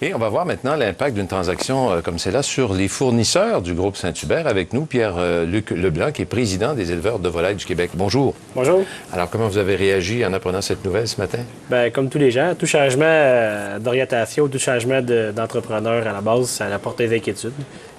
Et on va voir maintenant l'impact d'une transaction comme celle-là sur les fournisseurs du groupe Saint-Hubert. Avec nous, Pierre-Luc Leblanc, qui est président des éleveurs de volailles du Québec. Bonjour. Bonjour. Alors, comment vous avez réagi en apprenant cette nouvelle ce matin? Bien, comme tous les gens, tout changement d'orientation, tout changement d'entrepreneur à la base, ça apporte des inquiétudes.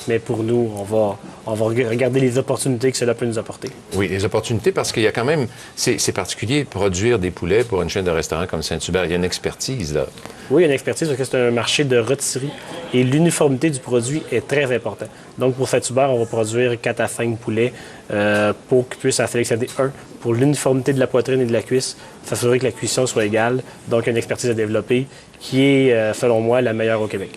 Mais pour nous, on va regarder les opportunités que cela peut nous apporter. Oui, les opportunités, parce qu'il y a quand même... C'est particulier, produire des poulets pour une chaîne de restaurants comme Saint-Hubert. Il y a une expertise, là. Oui, il y a une expertise parce que c'est un marché de rôtisserie et l'uniformité du produit est très importante. Donc, pour Saint-Hubert, on va produire 4 à 5 poulets pour qu'ils puissent en sélectionner un pour l'uniformité de la poitrine et de la cuisse, s'assurer que la cuisson soit égale. Donc, il y a une expertise à développer qui est, selon moi, la meilleure au Québec.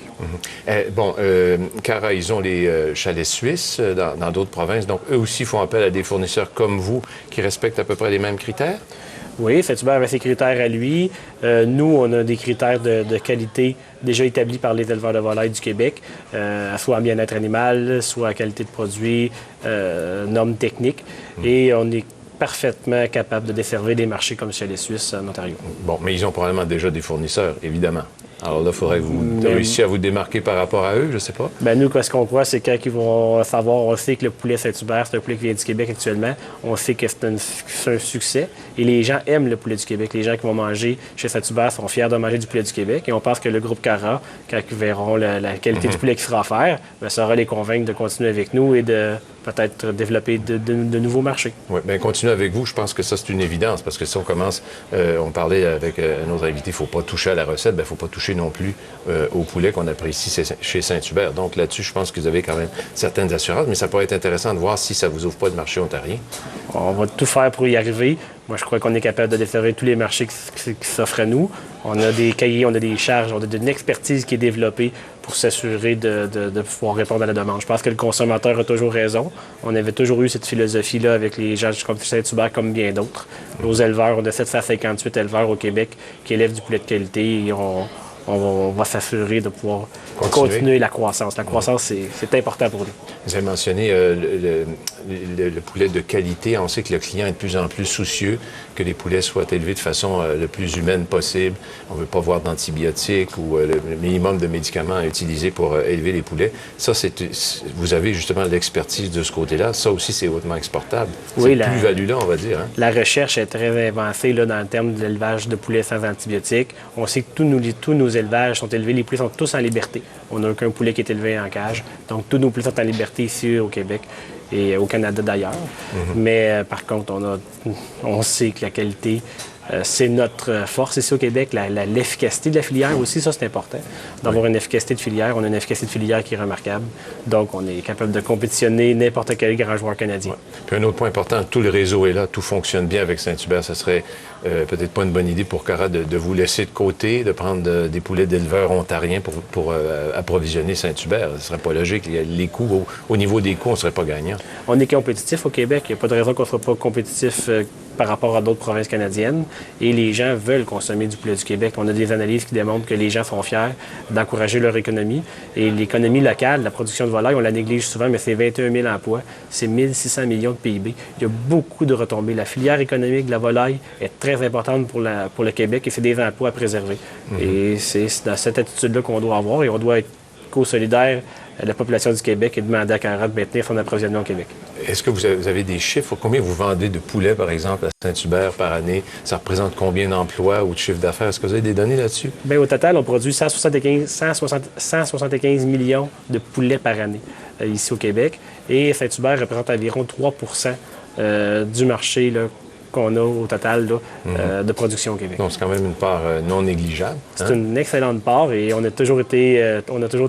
Cara, ils ont les chalets suisses dans d'autres provinces. Donc, eux aussi font appel à des fournisseurs comme vous qui respectent à peu près les mêmes critères? Oui, Saint-Hubert avait ses critères à lui. Nous, on a des critères de qualité déjà établis par les éleveurs de volailles du Québec, soit en bien-être animal, soit en qualité de produit, normes techniques. Et on est parfaitement capable de desservir des marchés comme chez les Suisses en Ontario. Bon, mais ils ont probablement déjà des fournisseurs, évidemment. Alors là, il faudrait que vous réussissiez à vous démarquer par rapport à eux, je ne sais pas. Bien, nous, ce qu'on croit, c'est quand ils vont savoir, on sait que le poulet Saint-Hubert, c'est un poulet qui vient du Québec actuellement. On sait que c'est un succès. Et les gens aiment le poulet du Québec. Les gens qui vont manger chez Saint-Hubert sont fiers de manger du poulet du Québec. Et on pense que le groupe Cara, quand ils verront la qualité du poulet qui sera offert, bien, ça aura les convaincre de continuer avec nous et de peut-être développer de nouveaux marchés. Oui, bien, continuer avec vous, je pense que ça, c'est une évidence, parce que si on commence, on parlait avec un autre invité, il ne faut pas toucher à la recette, bien, il ne faut pas toucher non plus au poulet qu'on apprécie chez Saint-Hubert. Donc là-dessus, je pense que vous avez quand même certaines assurances, mais ça pourrait être intéressant de voir si ça ne vous ouvre pas de marché ontarien. On va tout faire pour y arriver. Moi, je crois qu'on est capable de desservir tous les marchés qui s'offrent à nous. On a des cahiers, on a des charges, on a une expertise qui est développée pour s'assurer de pouvoir répondre à la demande. Je pense que le consommateur a toujours raison. On avait toujours eu cette philosophie-là avec les gens comme Saint-Hubert, comme bien d'autres. Nos éleveurs, on a 758 éleveurs au Québec qui élèvent du poulet de qualité et on va s'assurer de pouvoir continuer la croissance. La croissance, c'est important pour nous. Vous avez mentionné le poulet de qualité. On sait que le client est de plus en plus soucieux que les poulets soient élevés de façon le plus humaine possible. On ne veut pas voir d'antibiotiques ou le minimum de médicaments à utiliser pour élever les poulets. Ça, vous avez justement l'expertise de ce côté-là. Ça aussi, c'est hautement exportable. Oui, cette plus-value-là, on va dire. Hein? La recherche est très avancée là, dans le terme de l'élevage de poulets sans antibiotiques. On sait que tous nos élevages sont élevés. Les poulets sont tous en liberté. On n'a aucun poulet qui est élevé en cage. Donc, tous nos poulets sont en liberté ici au Québec et au Canada d'ailleurs. Mais par contre, on sait que la qualité, c'est notre force ici au Québec. L'efficacité de la filière aussi, ça, c'est important. D'avoir une efficacité de filière. On a une efficacité de filière qui est remarquable. Donc, on est capable de compétitionner n'importe quel grand joueur canadien. Ouais. Puis un autre point important, tout le réseau est là, tout fonctionne bien avec Saint-Hubert. Ce serait peut-être pas une bonne idée pour Cara de vous laisser de côté, de prendre des poulets d'éleveurs ontariens pour approvisionner Saint-Hubert. Ce serait pas logique. Les coûts, au niveau des coûts, on ne serait pas gagnant. On est compétitif au Québec. Il n'y a pas de raison qu'on ne soit pas compétitif par rapport à d'autres provinces canadiennes. Et les gens veulent consommer du poulet du Québec. On a des analyses qui démontrent que les gens sont fiers d'encourager leur économie. Et l'économie locale, la production de volailles, on la néglige souvent, mais c'est 21 000 emplois, c'est 1 600 millions de PIB. Il y a beaucoup de retombées. La filière économique de la volaille est très importante pour le Québec et c'est des emplois à préserver. Et c'est dans cette attitude-là qu'on doit avoir et on doit être co-solidaire à la population du Québec et demander à Cara de maintenir son approvisionnement au Québec. Est-ce que vous avez des chiffres? Combien vous vendez de poulets, par exemple, à Saint-Hubert par année? Ça représente combien d'emplois ou de chiffre d'affaires? Est-ce que vous avez des données là-dessus? Bien, au total, on produit 175 millions de poulets par année ici au Québec. Et Saint-Hubert représente environ 3 du marché là, qu'on a au total là, de production au Québec. Donc, c'est quand même une part non négligeable. C'est une excellente part et on a toujours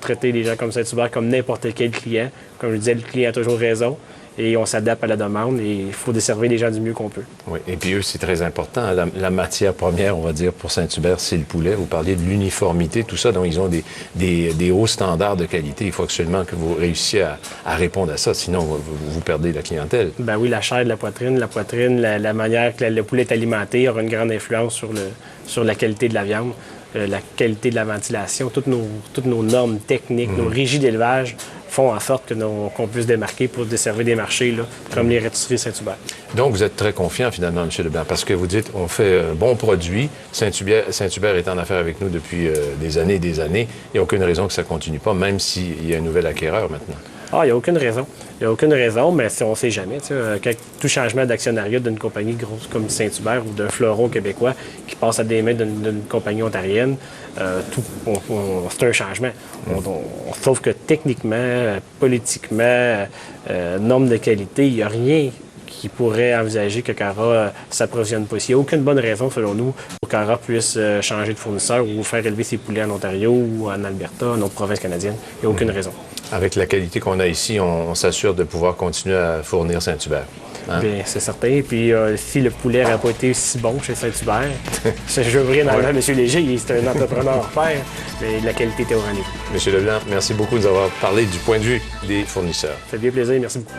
traité les gens comme Saint-Hubert comme n'importe quel client. Comme je disais, le client a toujours raison et on s'adapte à la demande et il faut desservir les gens du mieux qu'on peut. Oui, et puis eux, c'est très important. La matière première, on va dire, pour Saint-Hubert, c'est le poulet. Vous parliez de l'uniformité, tout ça. Donc, ils ont des hauts standards de qualité. Il faut absolument que vous réussissiez à répondre à ça. Sinon, vous perdez la clientèle. Ben oui, la chair de la poitrine, la manière que le poulet est alimenté aura une grande influence sur la qualité de la viande. La qualité de la ventilation, toutes nos normes techniques, nos régies d'élevage font en sorte qu'on puisse démarquer pour desservir des marchés là, comme les rôtisseries Saint-Hubert. Donc, vous êtes très confiant, finalement, M. Leblanc, parce que vous dites, on fait un bon produit. Saint-Hubert est en affaires avec nous depuis des années et des années. Il n'y a aucune raison que ça ne continue pas, même s'il y a un nouvel acquéreur maintenant. Ah, il n'y a aucune raison. Il n'y a aucune raison, mais on ne sait jamais. Tout changement d'actionnariat d'une compagnie grosse comme Saint-Hubert ou d'un fleuron québécois qui passe à des mains d'une compagnie ontarienne, c'est un changement. Sauf que techniquement, politiquement, normes de qualité, il n'y a rien qui pourrait envisager que Cara s'approvisionne pas ici. Il n'y a aucune bonne raison, selon nous, pour que Cara puisse changer de fournisseur ou faire élever ses poulets en Ontario ou en Alberta, en autre province canadienne. Il n'y a aucune raison. Avec la qualité qu'on a ici, on s'assure de pouvoir continuer à fournir Saint-Hubert. Hein? Bien, c'est certain. Puis si le poulet n'aurait pas été si bon chez Saint-Hubert, je veux rien enlever à M. Léger, c'est un entrepreneur hors pair, mais la qualité était au rendez-vous. M. Leblanc, merci beaucoup de nous avoir parlé du point de vue des fournisseurs. Ça fait bien plaisir, merci beaucoup.